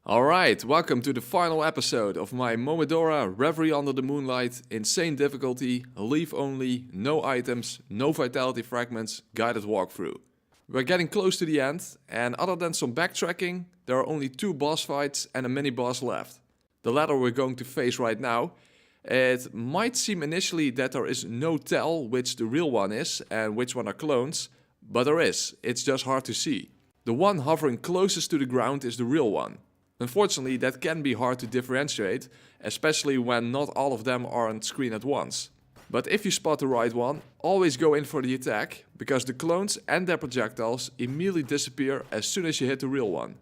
Alright, welcome to the final episode of my Momodora Reverie under the Moonlight, insane difficulty, leave only, no items, no vitality fragments, guided walkthrough. We're getting close to the end, and other than some backtracking, there are only 2 boss fights and a mini boss left. The latter we're going to face right now. It might seem initially that there is no tell which the real one is and which one are clones, but there is, it's just hard to see. The one hovering closest to the ground is the real one. Unfortunately, that can be hard to differentiate, especially when not all of them are on screen at once. But if you spot the right one, always go in for the attack, because the clones and their projectiles immediately disappear as soon as you hit the real one.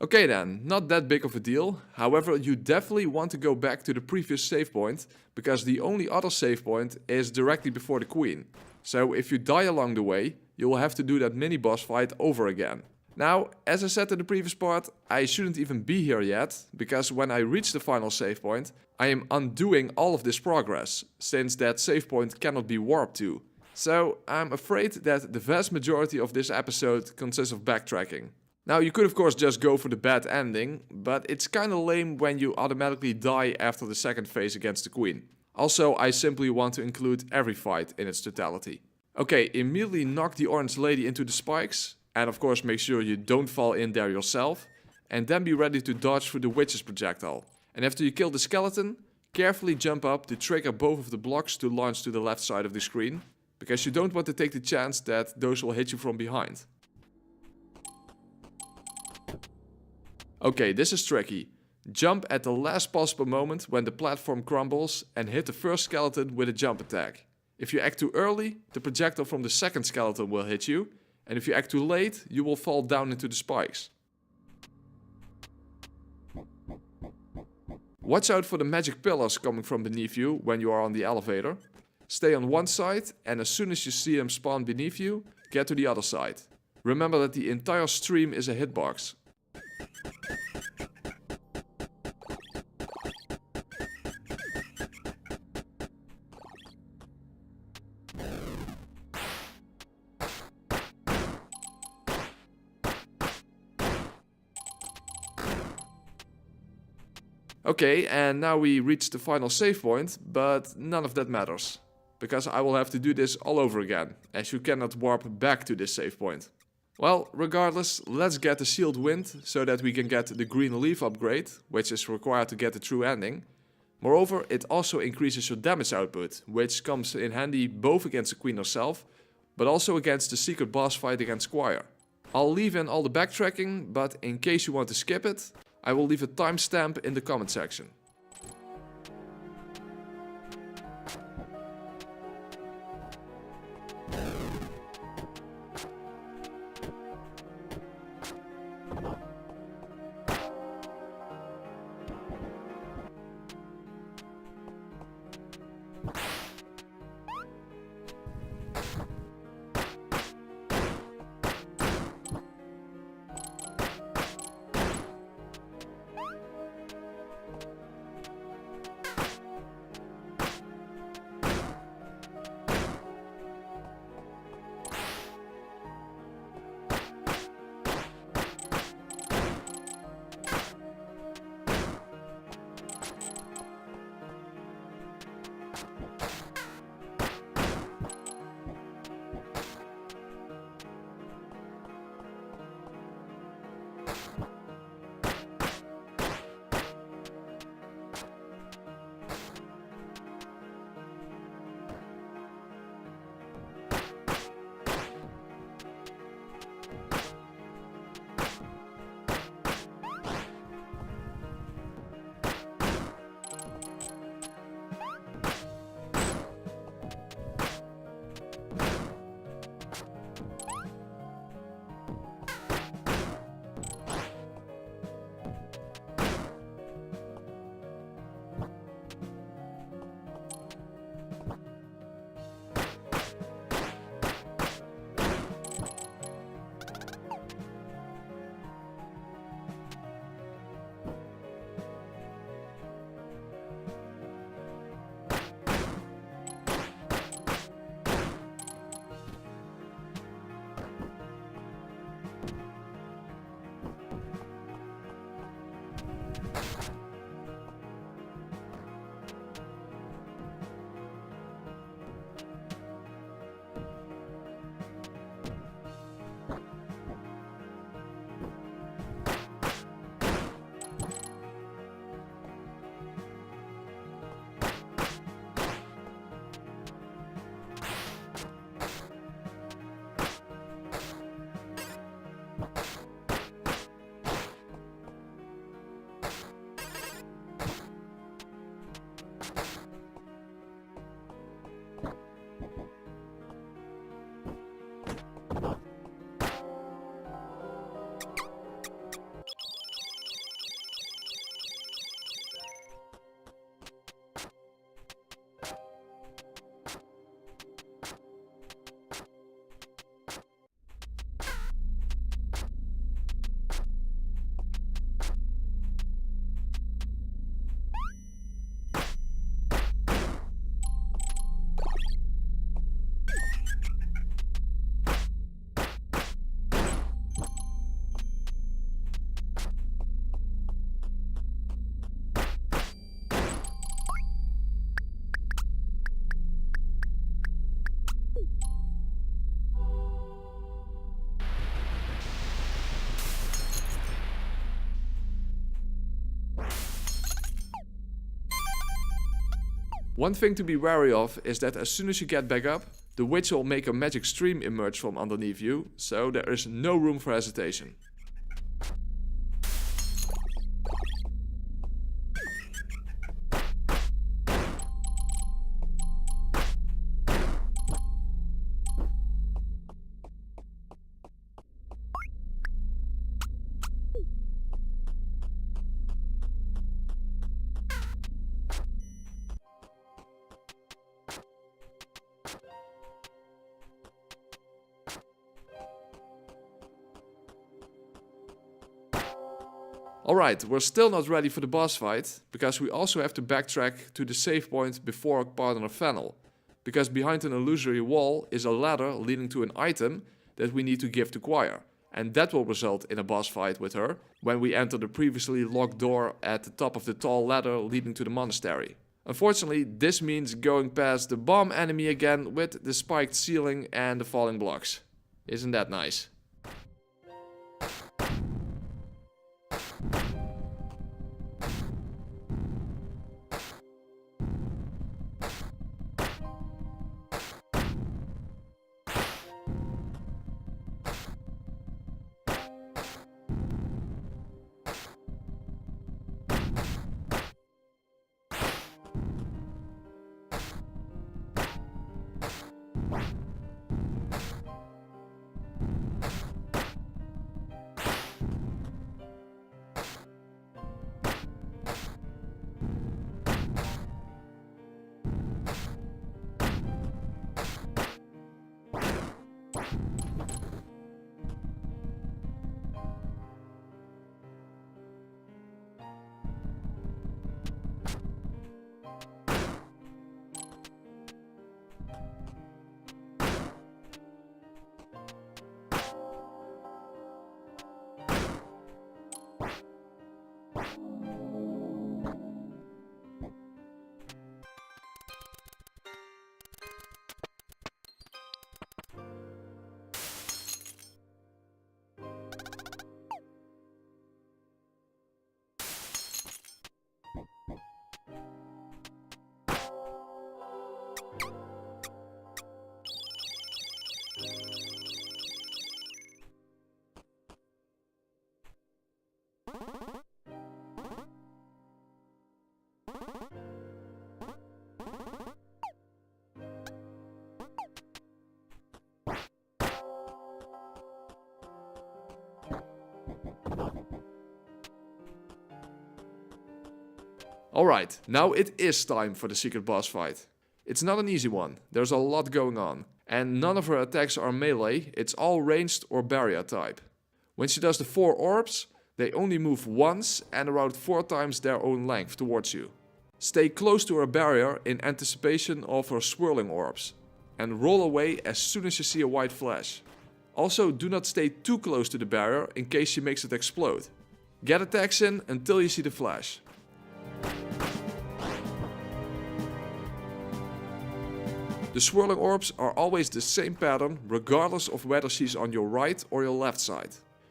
Okay then, not that big of a deal. However, you definitely want to go back to the previous save point, because the only other save point is directly before the queen. So if you die along the way, you will have to do that mini boss fight over again. Now, as I said in the previous part, I shouldn't even be here yet, because when I reach the final save point, I am undoing all of this progress, since that save point cannot be warped to. So I'm afraid that the vast majority of this episode consists of backtracking. Now, you could of course just go for the bad ending, but it's kinda lame when you automatically die after the second phase against the queen. Also, I simply want to include every fight in its totality. Okay, immediately knock the orange lady into the spikes, and of course make sure you don't fall in there yourself, and then be ready to dodge through the witch's projectile. And after you kill the skeleton, carefully jump up to trigger both of the blocks to launch to the left side of the screen, because you don't want to take the chance that those will hit you from behind. Okay, this is tricky. Jump at the last possible moment when the platform crumbles and hit the first skeleton with a jump attack. If you act too early, the projectile from the second skeleton will hit you, and if you act too late, you will fall down into the spikes. Watch out for the magic pillars coming from beneath you when you are on the elevator. Stay on one side, and as soon as you see them spawn beneath you, get to the other side. Remember that the entire stream is a hitbox. Okay, and now we reach the final save point, but none of that matters, because I will have to do this all over again, as you cannot warp back to this save point. Well, regardless, let's get the sealed wind so that we can get the green leaf upgrade, which is required to get the true ending. Moreover, it also increases your damage output, which comes in handy both against the queen herself, but also against the secret boss fight against Squire. I'll leave in all the backtracking, but in case you want to skip it, I will leave a timestamp in the comment section. One thing to be wary of is that as soon as you get back up, the witch will make a magic stream emerge from underneath you, so there is no room for hesitation. Alright, we're still not ready for the boss fight, because we also have to backtrack to the save point before Partner Fennel. Because behind an illusory wall is a ladder leading to an item that we need to give to Choir. And that will result in a boss fight with her, when we enter the previously locked door at the top of the tall ladder leading to the monastery. Unfortunately, this means going past the bomb enemy again with the spiked ceiling and the falling blocks. Isn't that nice? Alright, now it is time for the secret boss fight. It's not an easy one, there's a lot going on. And none of her attacks are melee, it's all ranged or barrier type. When she does the 4 orbs, they only move once and around 4 times their own length towards you. Stay close to her barrier in anticipation of her swirling orbs. And roll away as soon as you see a white flash. Also, do not stay too close to the barrier in case she makes it explode. Get attacks in until you see the flash. The swirling orbs are always the same pattern regardless of whether she's on your right or your left side.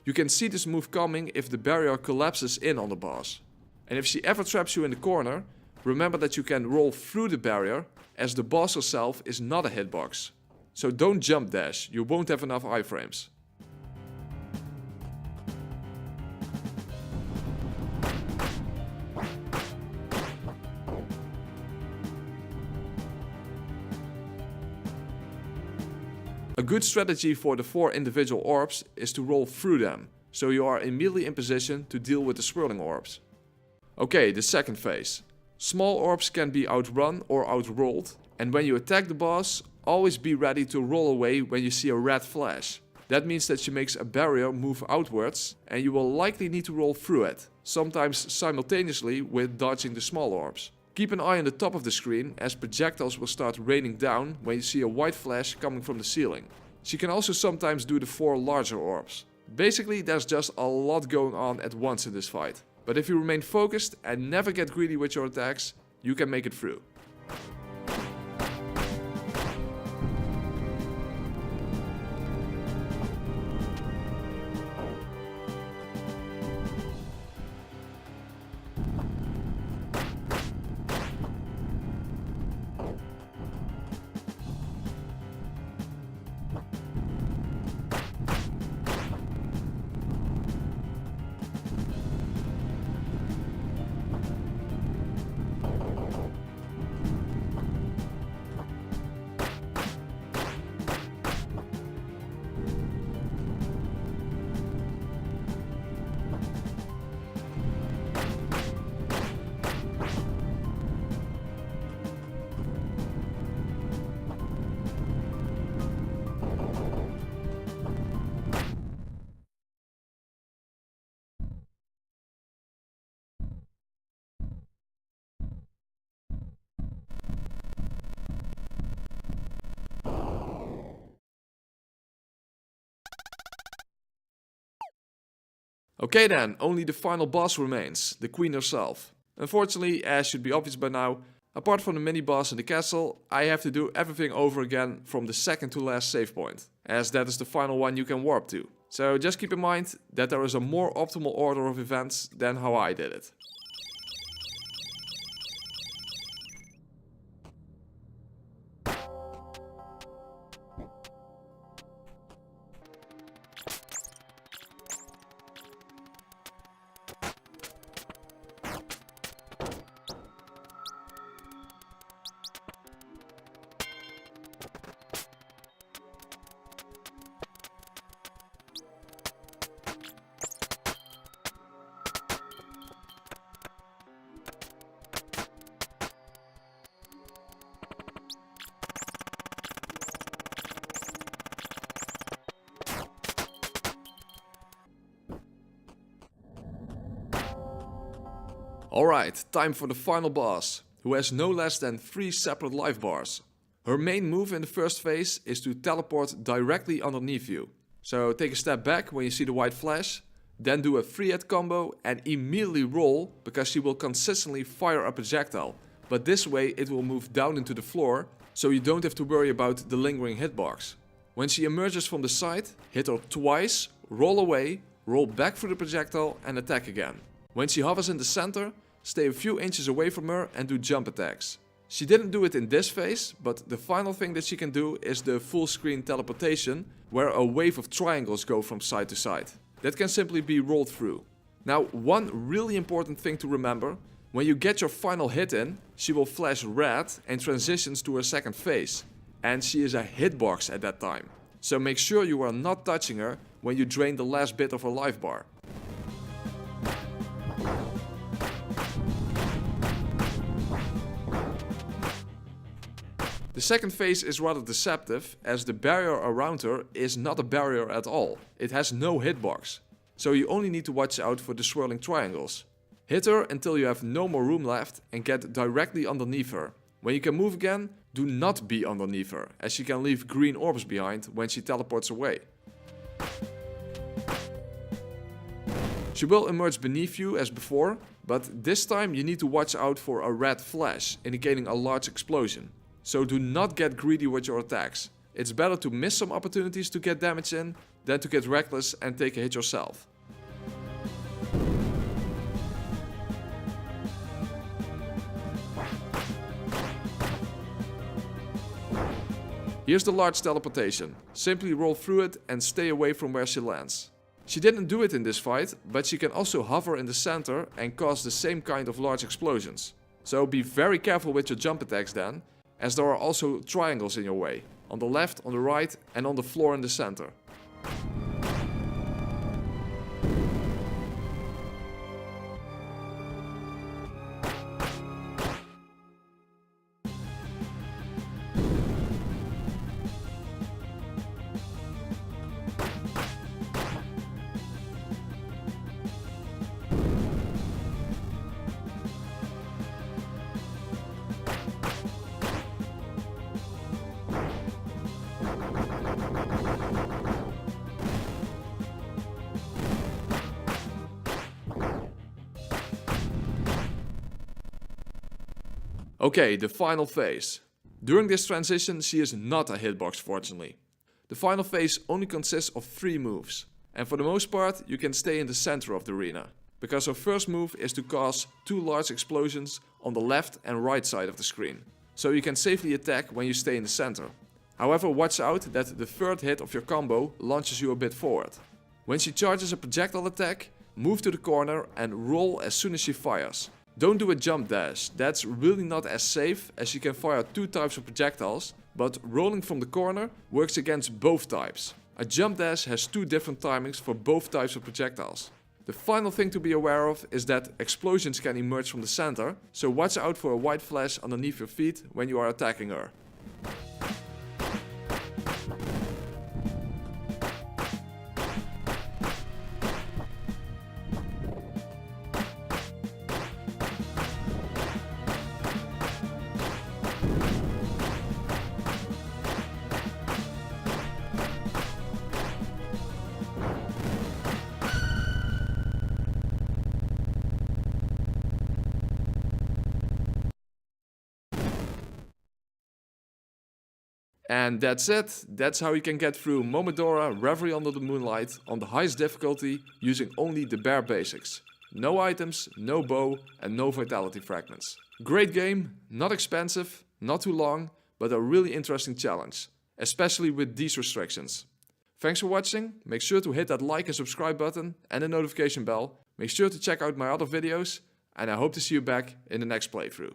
You can see this move coming if the barrier collapses in on the boss. And if she ever traps you in the corner, remember that you can roll through the barrier as the boss herself is not a hitbox. So don't jump dash, you won't have enough iframes. A good strategy for the 4 individual orbs is to roll through them, so you are immediately in position to deal with the swirling orbs. Okay, the second phase. Small orbs can be outrun or outrolled, and when you attack the boss, always be ready to roll away when you see a red flash. That means that she makes a barrier move outwards, and you will likely need to roll through it, sometimes simultaneously with dodging the small orbs. Keep an eye on the top of the screen, as projectiles will start raining down when you see a white flash coming from the ceiling. She can also sometimes do the 4 larger orbs. Basically, there's just a lot going on at once in this fight. But if you remain focused and never get greedy with your attacks, you can make it through. Okay then, only the final boss remains, the queen herself. Unfortunately, as should be obvious by now, apart from the mini-boss in the castle, I have to do everything over again from the second to last save point, as that is the final one you can warp to. So just keep in mind that there is a more optimal order of events than how I did it. Alright, time for the final boss, who has no less than 3 separate life bars. Her main move in the first phase is to teleport directly underneath you. So take a step back when you see the white flash, then do a 3-hit combo and immediately roll, because she will consistently fire a projectile. But this way it will move down into the floor, so you don't have to worry about the lingering hitbox. When she emerges from the side, hit her twice, roll away, roll back through the projectile and attack again. When she hovers in the center, stay a few inches away from her and do jump attacks. She didn't do it in this phase, but the final thing that she can do is the full screen teleportation, where a wave of triangles go from side to side. That can simply be rolled through. Now, one really important thing to remember, when you get your final hit in, she will flash red and transitions to her second phase. And she is a hitbox at that time. So make sure you are not touching her when you drain the last bit of her life bar. The second phase is rather deceptive, as the barrier around her is not a barrier at all. It has no hitbox. So you only need to watch out for the swirling triangles. Hit her until you have no more room left and get directly underneath her. When you can move again, do not be underneath her, as she can leave green orbs behind when she teleports away. She will emerge beneath you as before, but this time you need to watch out for a red flash, indicating a large explosion. So do not get greedy with your attacks. It's better to miss some opportunities to get damage in than to get reckless and take a hit yourself. Here's the large teleportation. Simply roll through it and stay away from where she lands. She didn't do it in this fight, but she can also hover in the center and cause the same kind of large explosions. So be very careful with your jump attacks then, as there are also triangles in your way, on the left, on the right and on the floor in the center. Okay, the final phase. During this transition she is not a hitbox, fortunately. The final phase only consists of 3 moves, and for the most part you can stay in the center of the arena, because her first move is to cause 2 large explosions on the left and right side of the screen, so you can safely attack when you stay in the center. However, watch out that the third hit of your combo launches you a bit forward. When she charges a projectile attack, move to the corner and roll as soon as she fires. Don't do a jump dash, that's really not as safe, as you can fire 2 types of projectiles, but rolling from the corner works against both types. A jump dash has 2 different timings for both types of projectiles. The final thing to be aware of is that explosions can emerge from the center, so watch out for a white flash underneath your feet when you are attacking her. And that's it. That's how you can get through Momodora Reverie under the Moonlight on the highest difficulty using only the bare basics. No items, no bow, and no vitality fragments. Great game, not expensive, not too long, but a really interesting challenge, especially with these restrictions. Thanks for watching, make sure to hit that like and subscribe button and the notification bell. Make sure to check out my other videos, and I hope to see you back in the next playthrough.